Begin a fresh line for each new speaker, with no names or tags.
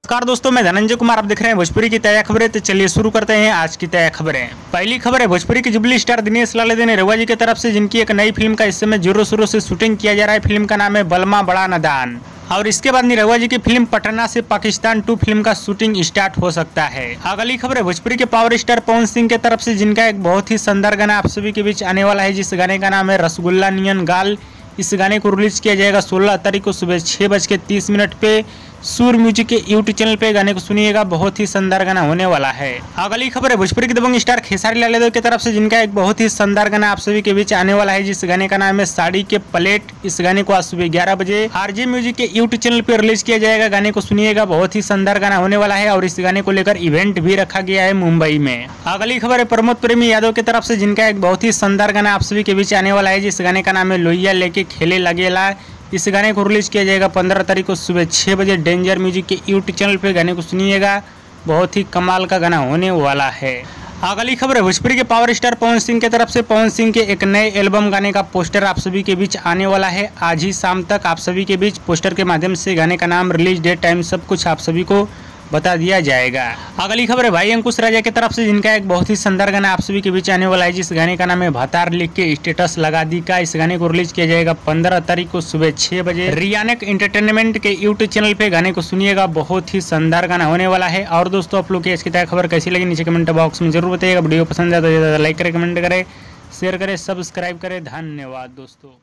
नमस्कार दोस्तों, मैं धनंजय कुमार। आप देख रहे हैं भोजपुरी की ताजा खबरें। तो चलिए शुरू करते हैं आज की ताजा खबरें। पहली खबर है भोजपुरी के जुबली स्टार दिनेश लालेदे ने रघुआ जी की तरफ से जिनकी एक नई फिल्म का इस समय जोरों शोरों से शूटिंग किया जा रहा है। फिल्म का नाम है बलमा बड़ा नादान। और इसके बाद रघुआ जी की फिल्म पटना से पाकिस्तान 2 फिल्म का शूटिंग स्टार्ट हो सकता है। अगली खबर है भोजपुरी के पावर स्टार पवन सिंह की तरफ से जिनका एक बहुत ही शानदार गाना आप सभी के बीच आने वाला है, जिस गाने का नाम है रसगुल्ला नियन गाल। इस गाने को रिलीज किया जाएगा 16 तारीख को सुबह 6:30 पे सूर म्यूजिक के यूट्यूब चैनल पे। गाने को सुनिएगा, बहुत ही शानदार गाना होने वाला है। अगली खबर है भोजपुरी के दबंग स्टार खेसारी लाल यादव की तरफ से जिनका एक बहुत ही शानदार गाना आप सभी के बीच आने वाला है, जिस गाने का नाम है साड़ी के प्लेट। इस गाने को आज सुबह 11 बजे आरजे म्यूजिक के यूट्यूब चैनल पे रिलीज किया जाएगा। गाने को सुनिएगा, बहुत ही शानदार गाना होने वाला है और इस गाने को लेकर इवेंट भी रखा गया है मुंबई में। अगली खबर है प्रमोद प्रेमी यादव की तरफ से जिनका एक बहुत ही शानदार गाना आप सभी के बीच आने वाला है, जिस गाने का नाम है लोहिया लेके खेले लगेला। इस गाने को रिलीज किया जाएगा 15 तारीख को सुबह 6 बजे डेंजर म्यूजिक के यूट्यूब चैनल पे। गाने को सुनिएगा, बहुत ही कमाल का गाना होने वाला है। अगली खबर है भोजपुरी के पावर स्टार पवन सिंह की तरफ से पवन सिंह के एक नए एल्बम गाने का पोस्टर आप सभी के बीच आने वाला है। आज ही शाम तक आप सभी के बीच पोस्टर के माध्यम से गाने का नाम, रिलीज डेट, टाइम सब कुछ आप सभी को बता दिया जाएगा। अगली खबर है भाई अंकुश राजा की तरफ से जिनका एक बहुत ही शानदार गाना आप सभी के बीच आने वाला है, जिस गाने का नाम है भातार लिख के स्टेटस लगा दी का। इस गाने को रिलीज किया जाएगा 15 तारीख को सुबह 6 बजे रियानक एंटरटेनमेंट के यूट्यूब चैनल पे। गाने को सुनिएगा, बहुत ही शानदार गाना होने वाला है। और दोस्तों, आप लोग की इसकी ताजा खबर कैसी लगी नीचे कमेंट बॉक्स में जरूर बताइएगा। वीडियो पसंद आए तो लाइक करें, कमेंट करें, शेयर करें, सब्सक्राइब करें। धन्यवाद दोस्तों।